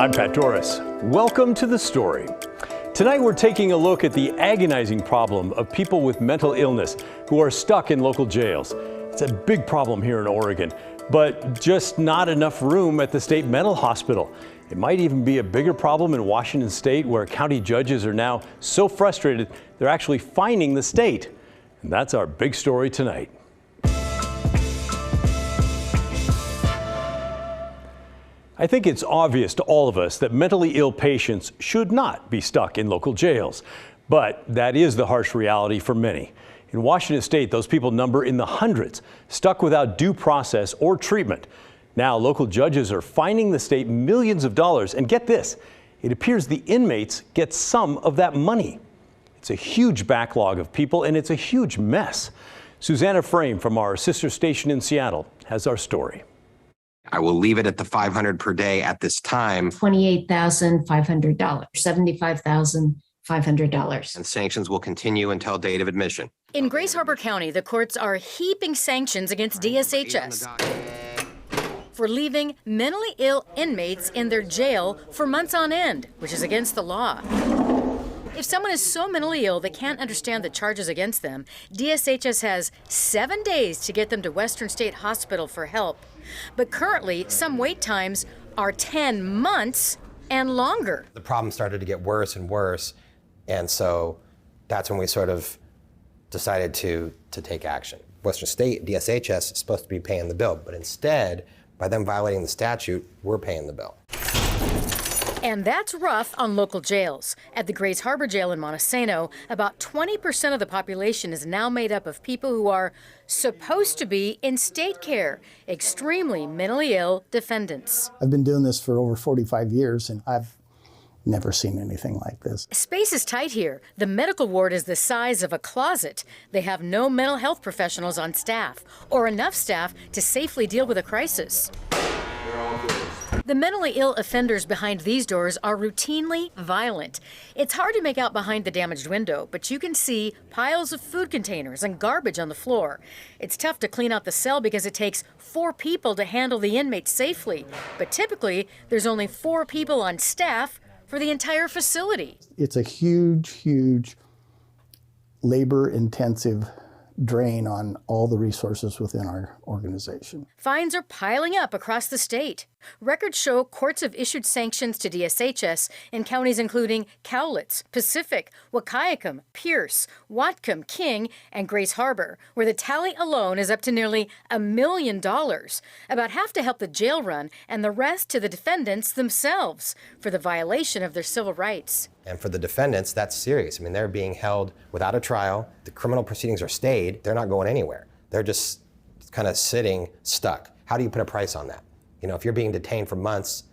I'm Pat Doris. Welcome to The Story. Tonight we're taking a look at the agonizing problem of people with mental illness who are stuck in local jails. It's a big problem here in Oregon, but just not enough room at the state mental hospital. It might even be a bigger problem in Washington state, where county judges are now so frustrated they're actually fining the state. And that's our big story tonight. I think it's obvious to all of us that mentally ill patients should not be stuck in local jails. But that is the harsh reality for many. In Washington state, those people number in the hundreds, stuck without due process or treatment. Now, local judges are fining the state millions of dollars. And get this, it appears the inmates get some of that money. It's a huge backlog of people, and it's a huge mess. Susanna Frame from our sister station in Seattle has our story. I will leave it at the $500 per day at this time. $28,500, $75,500. And sanctions will continue until date of admission. In Grace Harbor County, the courts are heaping sanctions against DSHS for leaving mentally ill inmates in their jail for months on end, which is against the law. If someone is so mentally ill they can't understand the charges against them, DSHS has 7 days to get them to Western State Hospital for help. But currently, some wait times are 10 months and longer. The problem started to get worse and worse, and so that's when we sort of decided to take action. Western State, DSHS, is supposed to be paying the bill, but instead, by them violating the statute, we're paying the bill. And that's rough on local jails. At the Grace Harbor Jail in Montesano, about 20% of the population is now made up of people who are supposed to be in state care, extremely mentally ill defendants. I've been doing this for over 45 years, and I've never seen anything like this. Space is tight here. The medical ward is the size of a closet. They have no mental health professionals on staff, or enough staff to safely deal with a crisis. The mentally ill offenders behind these doors are routinely violent. It's hard to make out behind the damaged window, but you can see piles of food containers and garbage on the floor. It's tough to clean out the cell because it takes 4 people to handle the inmates safely. But typically, there's only 4 people on staff for the entire facility. It's a huge labor-intensive drain on all the resources within our organization. Fines are piling up across the state. Records show courts have issued sanctions to DSHS in counties including Cowlitz, Pacific, Wahkiakum, Pierce, Whatcom, King, and Grace Harbor, where the tally alone is up to nearly $1 million, about half to help the jail run and the rest to the defendants themselves for the violation of their civil rights. And for the defendants, that's serious. I mean, they're being held without a trial. The criminal proceedings are stayed. They're not going anywhere. They're just kind of sitting stuck. How do you put a price on that? You know, if you're being detained for months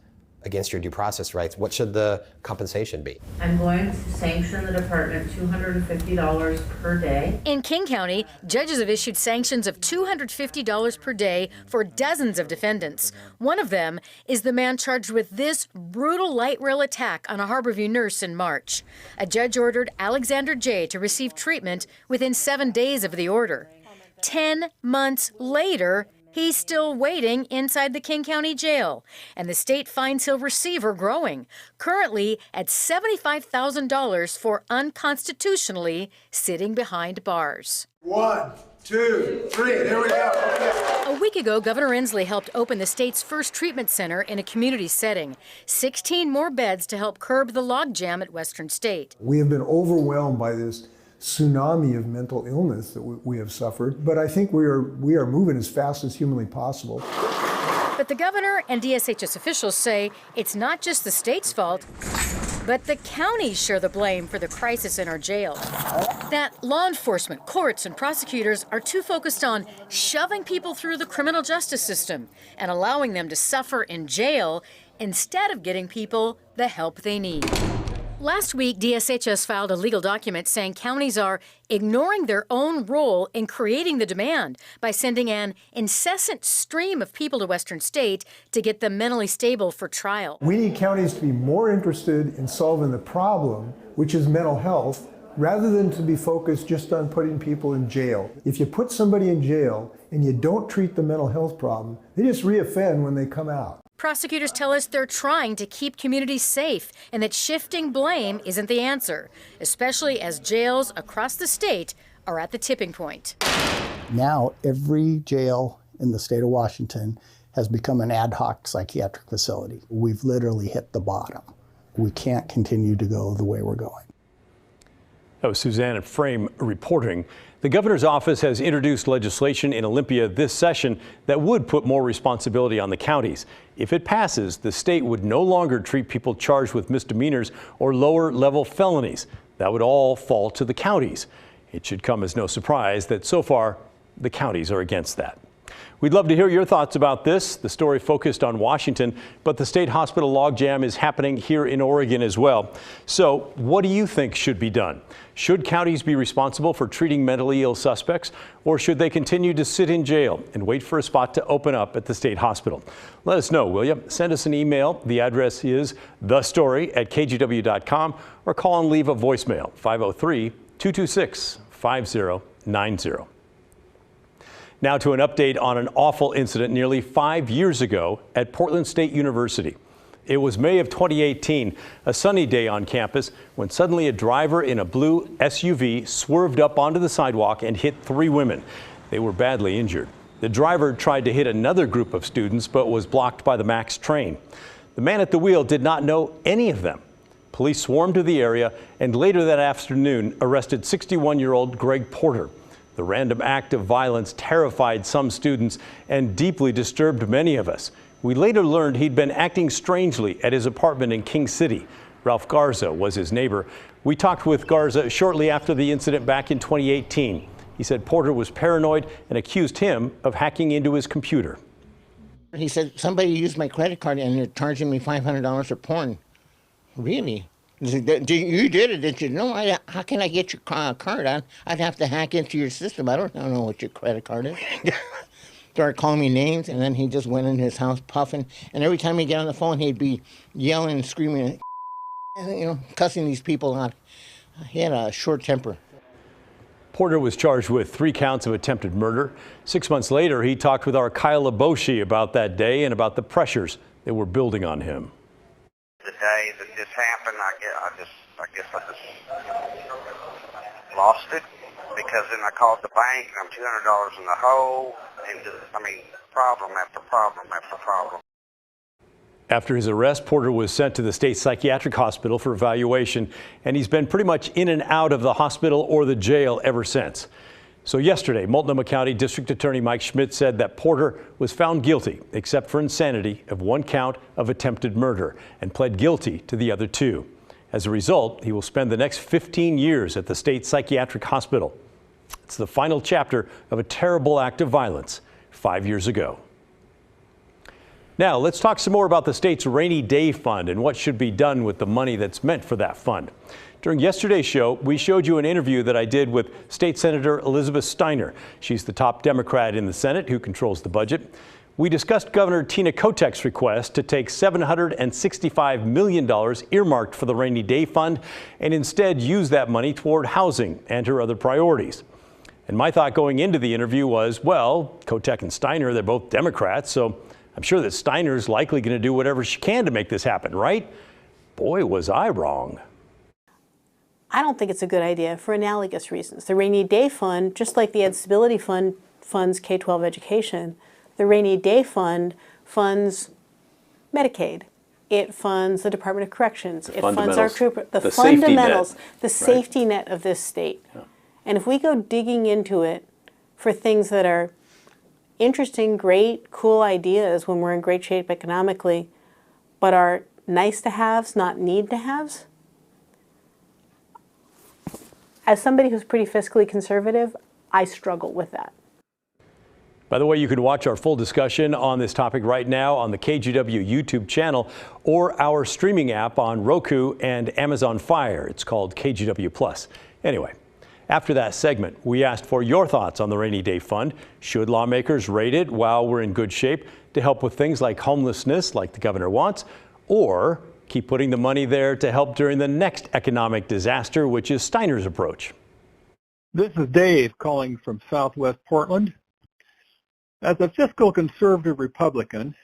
against your due process rights, what should the compensation be? I'm going to sanction the department $250 per day. In King County, judges have issued sanctions of $250 per day for dozens of defendants. One of them is the man charged with this brutal light rail attack on a Harborview nurse in March. A judge ordered Alexander J. to receive treatment within 7 days of the order. 10 months later, he's still waiting inside the King County Jail, and the state fines he'll receive are growing, currently at $75,000 for unconstitutionally sitting behind bars. 1, 2, 3, there we go. Okay. A week ago, Governor Inslee helped open the state's first treatment center in a community setting. 16 more beds to help curb the logjam at Western State. We have been overwhelmed by this tsunami of mental illness that we have suffered, but I think we are moving as fast as humanly possible. But the governor and DSHS officials say it's not just the state's fault, but the counties share the blame for the crisis in our jails. That law enforcement, courts, and prosecutors are too focused on shoving people through the criminal justice system and allowing them to suffer in jail instead of getting people the help they need. Last week, DSHS filed a legal document saying counties are ignoring their own role in creating the demand by sending an incessant stream of people to Western State to get them mentally stable for trial. We need counties to be more interested in solving the problem, which is mental health, rather than to be focused just on putting people in jail. If you put somebody in jail and you don't treat the mental health problem, they just reoffend when they come out. Prosecutors tell us they're trying to keep communities safe and that shifting blame isn't the answer, especially as jails across the state are at the tipping point. Now, every jail in the state of Washington has become an ad hoc psychiatric facility. We've literally hit the bottom. We can't continue to go the way we're going. That was Susanna Frame reporting. The governor's office has introduced legislation in Olympia this session that would put more responsibility on the counties. If it passes, the state would no longer treat people charged with misdemeanors or lower level felonies. That would all fall to the counties. It should come as no surprise that so far the counties are against that. We'd love to hear your thoughts about this. The story focused on Washington, but the state hospital logjam is happening here in Oregon as well. So what do you think should be done? Should counties be responsible for treating mentally ill suspects, or should they continue to sit in jail and wait for a spot to open up at the state hospital? Let us know, will you? Send us an email. The address is thestory@kgw.com, or call and leave a voicemail, 503-226-5090. Now to an update on an awful incident nearly 5 years ago at Portland State University. It was May of 2018, a sunny day on campus, when suddenly a driver in a blue SUV swerved up onto the sidewalk and hit 3 women. They were badly injured. The driver tried to hit another group of students, but was blocked by the MAX train. The man at the wheel did not know any of them. Police swarmed to the area and later that afternoon arrested 61-year-old Greg Porter. The random act of violence terrified some students and deeply disturbed many of us. We later learned he'd been acting strangely at his apartment in King City. Ralph Garza was his neighbor. We talked with Garza shortly after the incident back in 2018. He said Porter was paranoid and accused him of hacking into his computer. He said, somebody used my credit card and they're charging me $500 for porn. Really? You did it, didn't you? No, how can I get your card? I'd have to hack into your system. I don't know what your credit card is. Started calling me names, and then he just went in his house puffing. And every time he'd get on the phone, he'd be yelling and screaming, cussing these people out. He had a short temper. Porter was charged with 3 counts of attempted murder. 6 months later, he talked with our Kyle Aboshi about that day and about the pressures that were building on him. The day that this happened, I guess I just lost it, because then I called the bank and I'm $200 in the hole, and problem after problem after problem. After his arrest, Porter was sent to the state psychiatric hospital for evaluation, and he's been pretty much in and out of the hospital or the jail ever since. So yesterday, Multnomah County District Attorney Mike Schmidt said that Porter was found guilty, except for insanity, of 1 count of attempted murder and pled guilty to the other 2. As a result, he will spend the next 15 years at the state psychiatric hospital. It's the final chapter of a terrible act of violence 5 years ago. Now, let's talk some more about the state's rainy day fund and what should be done with the money that's meant for that fund. During yesterday's show, we showed you an interview that I did with State Senator Elizabeth Steiner. She's the top Democrat in the Senate who controls the budget. We discussed Governor Tina Kotek's request to take $765 million earmarked for the rainy day fund and instead use that money toward housing and her other priorities. And my thought going into the interview was, well, Kotek and Steiner, they're both Democrats, so I'm sure that Steiner's likely going to do whatever she can to make this happen, right? Boy, was I wrong. I don't think it's a good idea for analogous reasons. The Rainy Day Fund, just like the Ed Stability Fund funds K-12 education, the Rainy Day Fund funds Medicaid. It funds the Department of Corrections. It funds our troopers. The fundamentals, the safety net of this state. Yeah. And if we go digging into it for things that are interesting, great, cool ideas when we're in great shape economically, but are nice to haves, not need to haves, as somebody who's pretty fiscally conservative, I struggle with that. By the way, you can watch our full discussion on this topic right now on the KGW YouTube channel or our streaming app on Roku and Amazon Fire. It's called KGW Plus. Anyway, after that segment, we asked for your thoughts on the Rainy Day Fund. Should lawmakers raid it while we're in good shape to help with things like homelessness, like the governor wants, or keep putting the money there to help during the next economic disaster, which is Steiner's approach? This is Dave calling from Southwest Portland. As a fiscal conservative Republican,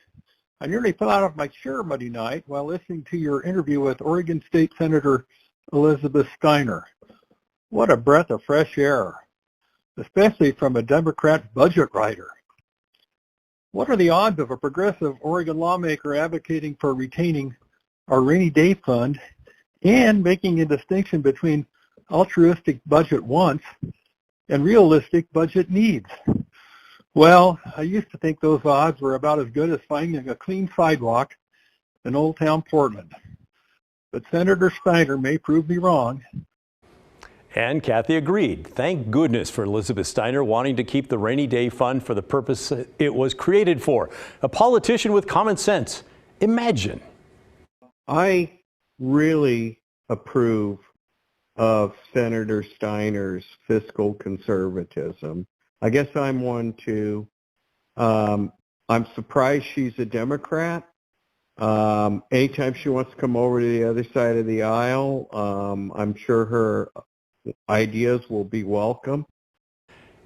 I nearly fell out of my chair Monday night while listening to your interview with Oregon State Senator Elizabeth Steiner. What a breath of fresh air, especially from a Democrat budget writer. What are the odds of a progressive Oregon lawmaker advocating for retaining our rainy day fund and making a distinction between altruistic budget wants and realistic budget needs? Well, I used to think those odds were about as good as finding a clean sidewalk in Old Town Portland. But Senator Steiner may prove me wrong. And Kathy agreed. Thank goodness for Elizabeth Steiner wanting to keep the rainy day fund for the purpose it was created for. A politician with common sense. Imagine. I really approve of Senator Steiner's fiscal conservatism. I guess I'm one too. I'm surprised she's a Democrat. Anytime she wants to come over to the other side of the aisle, I'm sure her ideas will be welcome.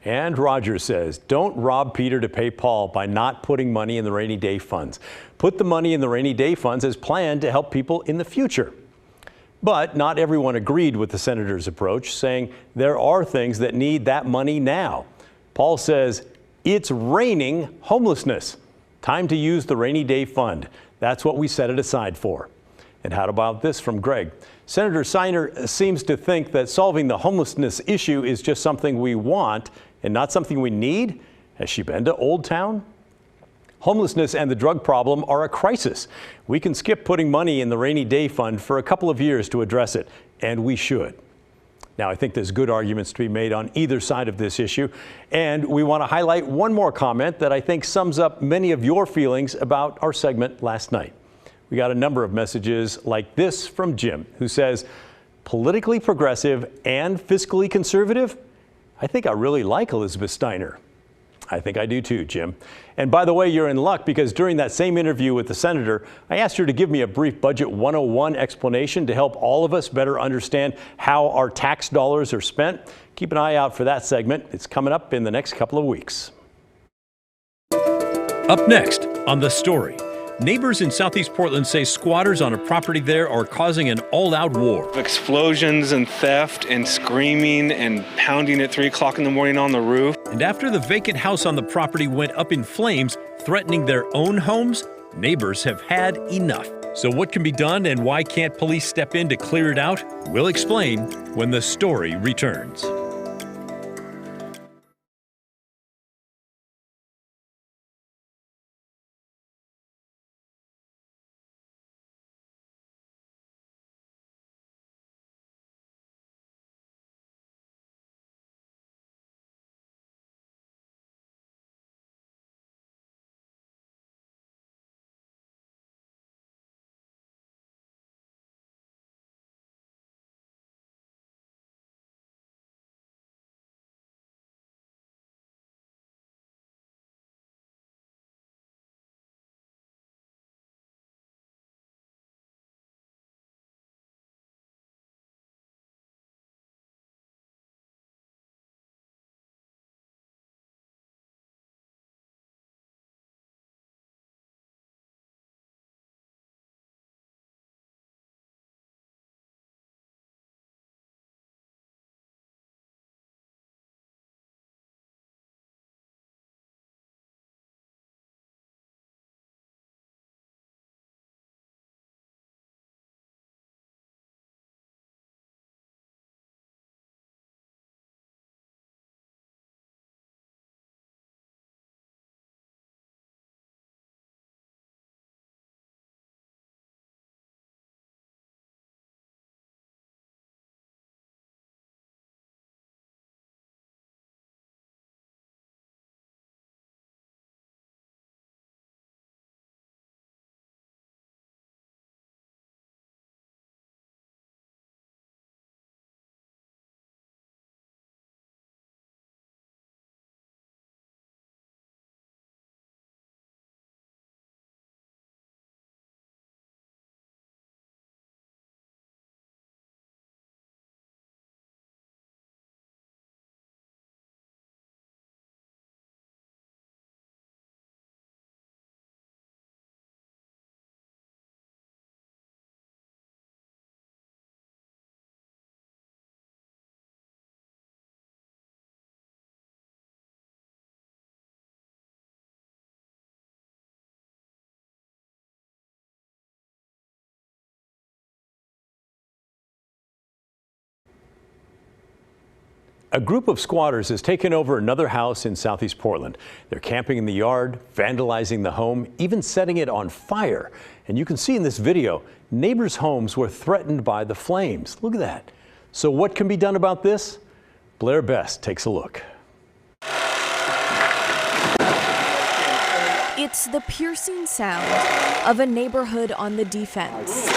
And Roger says, don't rob Peter to pay Paul by not putting money in the rainy day funds. Put the money in the rainy day funds as planned to help people in the future. But not everyone agreed with the senator's approach, saying there are things that need that money now. Paul says, it's raining homelessness. Time to use the rainy day fund. That's what we set it aside for. And how about this from Greg? Senator Steiner seems to think that solving the homelessness issue is just something we want and not something we need. Has she been to Old Town? Homelessness and the drug problem are a crisis. We can skip putting money in the rainy day fund for a couple of years to address it, and we should. Now, I think there's good arguments to be made on either side of this issue, and we want to highlight one more comment that I think sums up many of your feelings about our segment last night. We got a number of messages like this from Jim, who says, politically progressive and fiscally conservative? I think I really like Elizabeth Steiner. I think I do too, Jim. And by the way, you're in luck because during that same interview with the senator, I asked her to give me a brief Budget 101 explanation to help all of us better understand how our tax dollars are spent. Keep an eye out for that segment. It's coming up in the next couple of weeks. Up next on The Story, neighbors in Southeast Portland say squatters on a property there are causing an all-out war. Explosions and theft and screaming and pounding at 3 o'clock in the morning on the roof. And after the vacant house on the property went up in flames, threatening their own homes, neighbors have had enough. So what can be done and why can't police step in to clear it out? We'll explain when The Story returns. A group of squatters has taken over another house in southeast Portland. They're camping in the yard, vandalizing the home, even setting it on fire. And you can see in this video, neighbors' homes were threatened by the flames. Look at that. So what can be done about this? Blair Best takes a look. It's the piercing sound of a neighborhood on the defense.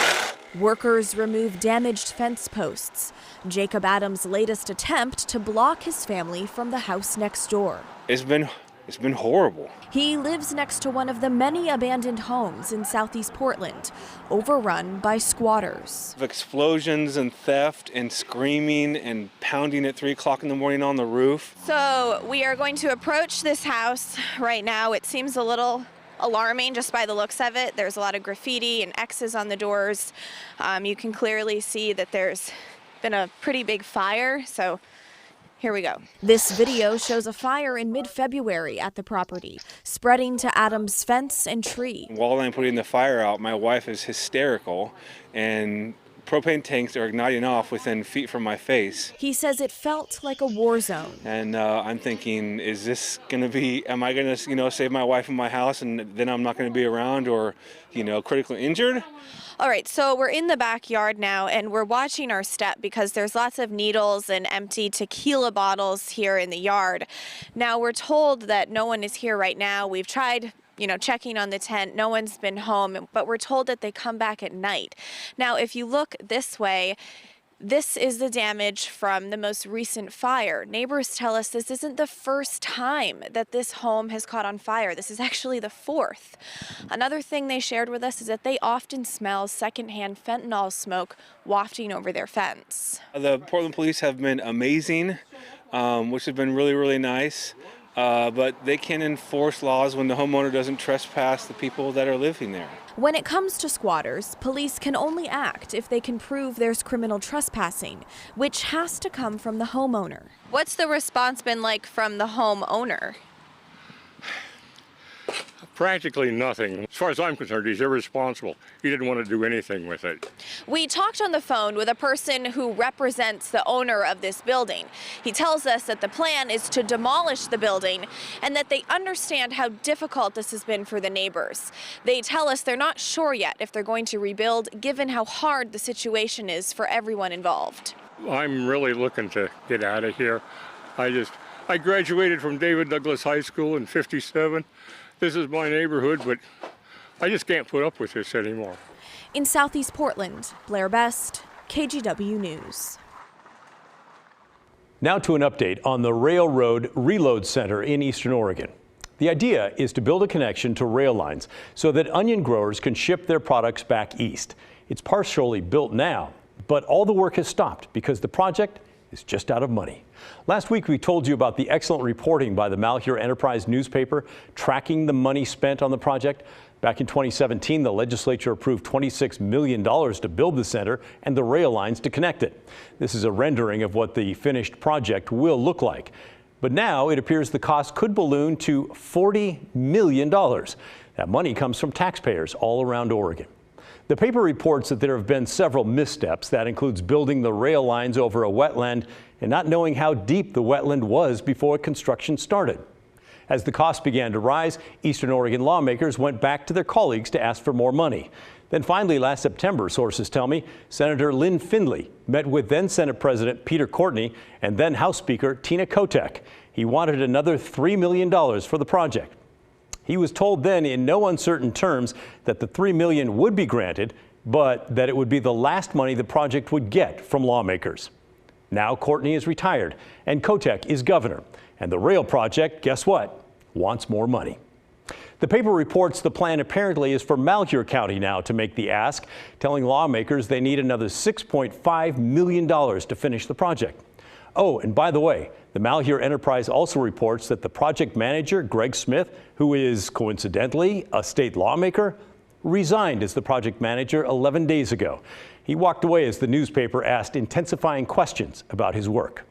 Workers remove damaged fence posts. Jacob Adams' latest attempt to block his family from the house next door. It's been horrible. He lives next to one of the many abandoned homes in southeast Portland, overrun by squatters. Explosions and theft and screaming and pounding at 3 o'clock in the morning on the roof. So we are going to approach this house right now. It seems a little alarming just by the looks of it. There's a lot of graffiti and X's on the doors. You can clearly see that there's been a pretty big fire, so here we go. This video shows a fire in mid-February at the property, spreading to Adams' fence and tree. While I'm putting the fire out, my wife is hysterical, and propane tanks are igniting off within feet from my face. He says it felt like a war zone. And I'm thinking, is this gonna be, am I gonna, save my wife and my house and then I'm not gonna be around or, critically injured? All right, so we're in the backyard now and we're watching our step because there's lots of needles and empty tequila bottles here in the yard. Now we're told that no one is here right now. We've tried checking on the tent. No one's been home, but we're told that they come back at night. Now, if you look this way, this is the damage from the most recent fire. Neighbors tell us this isn't the first time that this home has caught on fire. This is actually the fourth. Another thing they shared with us is that they often smell secondhand fentanyl smoke wafting over their fence. The Portland police have been amazing, which has been really, really nice. But they can enforce laws when the homeowner doesn't trespass the people that are living there. When it comes to squatters, police can only act if they can prove there's criminal trespassing, which has to come from the homeowner. What's the response been like from the homeowner? Practically nothing. As far as I'm concerned, he's irresponsible. He didn't want to do anything with it. We talked on the phone with a person who represents the owner of this building. He tells us that the plan is to demolish the building and that they understand how difficult this has been for the neighbors. They tell us they're not sure yet if they're going to rebuild, given how hard the situation is for everyone involved. I'm really looking to get out of here. I graduated from David Douglas High School in '57. This is my neighborhood, but I just can't put up with this anymore. In southeast Portland, Blair Best, KGW News. Now to an update on the Railroad Reload Center in Eastern Oregon. The idea is to build a connection to rail lines so that onion growers can ship their products back east. It's partially built now, but all the work has stopped because the project is just out of money. Last week, we told you about the excellent reporting by the Malheur Enterprise newspaper tracking the money spent on the project. Back in 2017, the legislature approved $26 million to build the center and the rail lines to connect it. This is a rendering of what the finished project will look like. But now it appears the cost could balloon to $40 million. That money comes from taxpayers all around Oregon. The paper reports that there have been several missteps. That includes building the rail lines over a wetland and not knowing how deep the wetland was before construction started. As the costs began to rise, Eastern Oregon lawmakers went back to their colleagues to ask for more money. Then finally, last September, sources tell me, Senator Lynn Findley met with then Senate President Peter Courtney and then House Speaker Tina Kotek. He wanted another $3 million for the project. He was told then in no uncertain terms that the $3 million would be granted, but that it would be the last money the project would get from lawmakers. Now Courtney is retired and Kotek is governor. And the rail project, guess what, wants more money. The paper reports the plan apparently is for Malheur County now to make the ask, telling lawmakers they need another $6.5 million to finish the project. Oh, and by the way, the Malheur Enterprise also reports that the project manager, Greg Smith, who is coincidentally a state lawmaker, resigned as the project manager 11 days ago. He walked away as the newspaper asked intensifying questions about his work.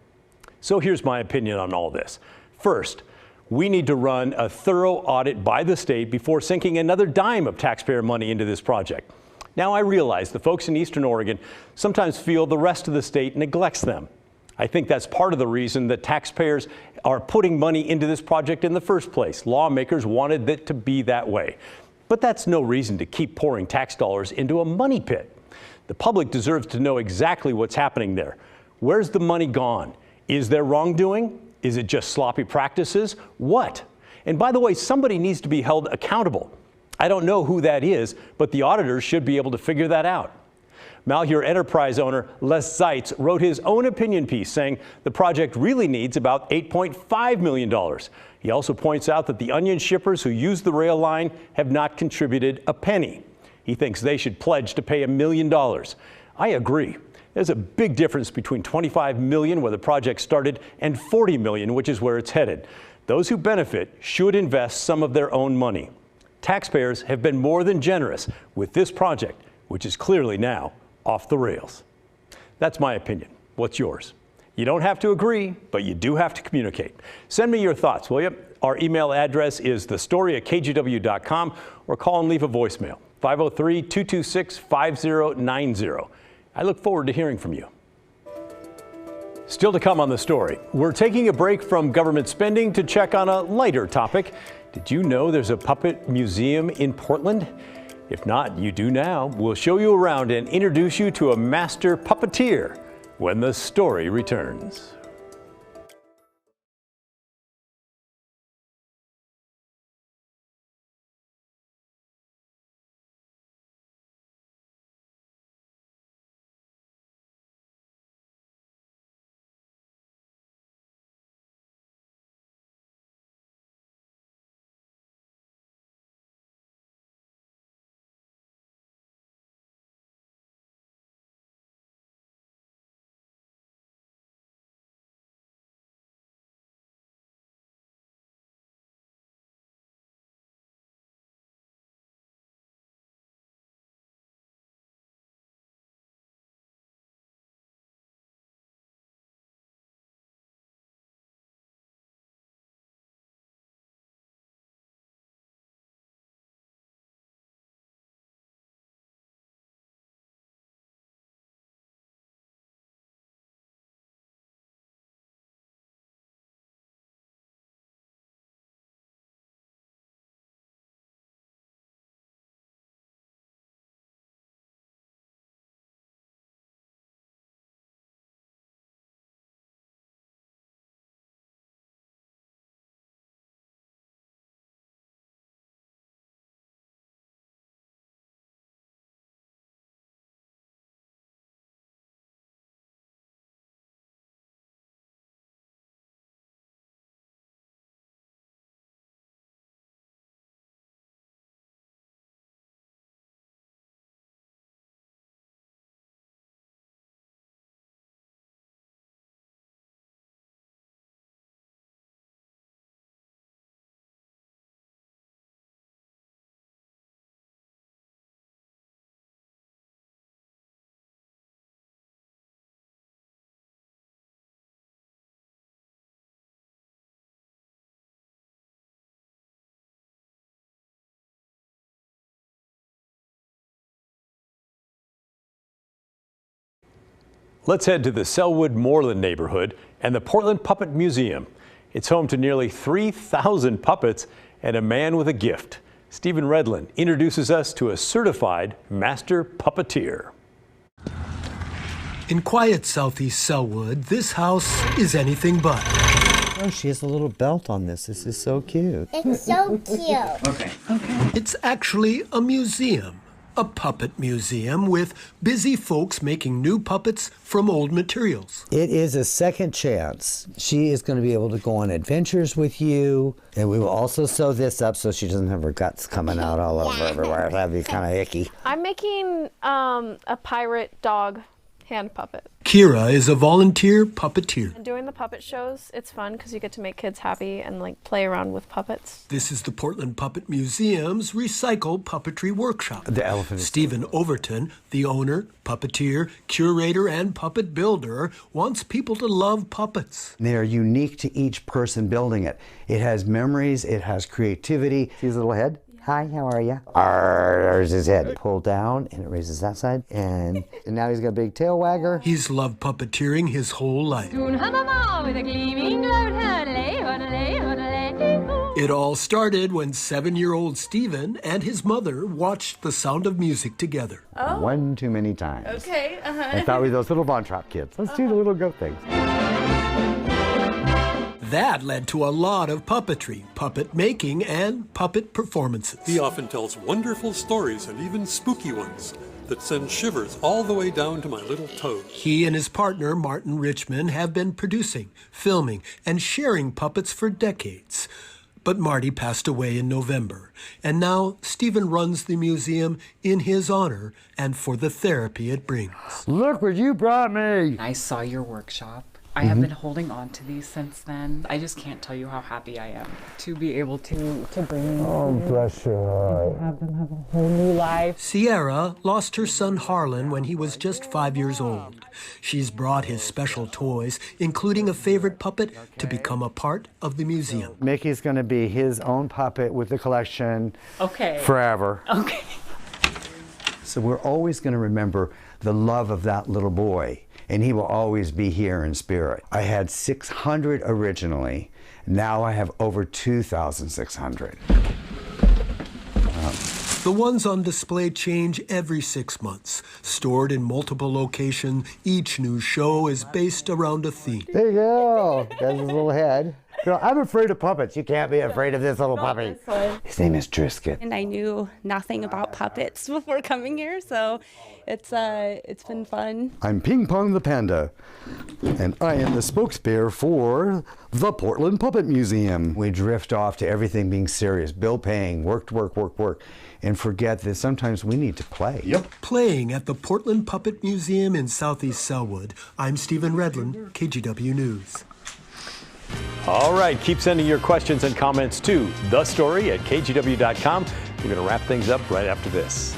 So here's my opinion on all this. First, we need to run a thorough audit by the state before sinking another dime of taxpayer money into this project. Now, I realize the folks in Eastern Oregon sometimes feel the rest of the state neglects them. I think that's part of the reason that taxpayers are putting money into this project in the first place. Lawmakers wanted it to be that way. But that's no reason to keep pouring tax dollars into a money pit. The public deserves to know exactly what's happening there. Where's the money gone? Is there wrongdoing? Is it just sloppy practices? What? And by the way, somebody needs to be held accountable. I don't know who that is, but the auditors should be able to figure that out. Malheur Enterprise owner Les Zeitz wrote his own opinion piece saying the project really needs about $8.5 million. He also points out that the onion shippers who use the rail line have not contributed a penny. He thinks they should pledge to pay $1 million. I agree. There's a big difference between $25 million, where the project started, and $40 million, which is where it's headed. Those who benefit should invest some of their own money. Taxpayers have been more than generous with this project, which is clearly now off the rails. That's my opinion. What's yours? You don't have to agree, but you do have to communicate. Send me your thoughts, will you? Our email address is thestory@kgw.com, or call and leave a voicemail, 503-226-5090. I look forward to hearing from you. Still to come on The Story, we're taking a break from government spending to check on a lighter topic. Did you know there's a puppet museum in Portland? If not, you do now. We'll show you around and introduce you to a master puppeteer when The Story returns. Let's head to the Selwood Moreland neighborhood and the Portland Puppet Museum. It's home to nearly 3,000 puppets and a man with a gift. Stephen Redlin introduces us to a certified master puppeteer. In quiet southeast Selwood, this house is anything but. Oh, she has a little belt on this. This is so cute. It's so cute. Okay. It's actually a museum. A puppet museum with busy folks making new puppets from old materials. It is a second chance. She is going to be able to go on adventures with you, and we will also sew this up so she doesn't have her guts coming out all over everywhere. That'd be kind of icky. I'm making a pirate dog hand puppet. Kira is a volunteer puppeteer. And doing the puppet shows, it's fun because you get to make kids happy and like play around with puppets. This is the Portland Puppet Museum's Recycle Puppetry Workshop. The elephant. Stephen Overton, the owner, puppeteer, curator, and puppet builder, wants people to love puppets. They are unique to each person building it. It has memories, it has creativity. See his little head? Yeah. Hi, how are you? There's his head. Pull down, and it raises that side. And now he's got a big tail wagger. He's loved puppeteering his whole life. It all started when 7-year-old Stephen and his mother watched The Sound of Music together. Oh. One too many times. Okay, I thought we were those little Von Trapp kids. Let's do the little goat things. That led to a lot of puppetry, puppet making, and puppet performances. He often tells wonderful stories and even spooky ones that send shivers all the way down to my little toes. He and his partner, Martin Richmond, have been producing, filming, and sharing puppets for decades. But Marty passed away in November, and now Stephen runs the museum in his honor and for the therapy it brings. Look what you brought me! I saw your workshop. I have been holding on to these since then. I just can't tell you how happy I am to be able to bring them. Oh, bless your heart. Have them have a whole new life. Sierra lost her son Harlan when he was just 5 years old. She's brought his special toys, including a favorite puppet, to become a part of the museum. Mickey's going to be his own puppet with the collection forever. Okay. So we're always going to remember the love of that little boy, and he will always be here in spirit. I had 600 originally. Now I have over 2,600. The ones on display change every 6 months. Stored in multiple locations, each new show is based around a theme. There you go. That's his little head. Girl, I'm afraid of puppets. You can't be afraid of this little puppy. His name is Trisket. And I knew nothing about puppets before coming here, so it's been fun. I'm Ping Pong the Panda, and I am the spokesbear for the Portland Puppet Museum. We drift off to everything being serious, bill paying, work, and forget that sometimes we need to play. Yep. Playing at the Portland Puppet Museum in Southeast Selwood, I'm Stephen Redlin, KGW News. All right, keep sending your questions and comments to thestory@kgw.com. We're going to wrap things up right after this.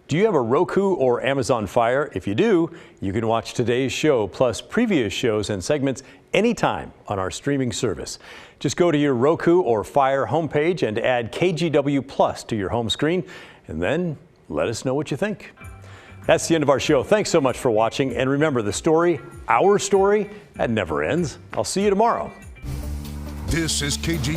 Do you have a Roku or Amazon Fire? If you do, you can watch today's show plus previous shows and segments anytime on our streaming service. Just go to your Roku or Fire homepage and add KGW Plus to your home screen, and then let us know what you think. That's the end of our show. Thanks so much for watching. And remember, the story, our story, that never ends. I'll see you tomorrow. This is KG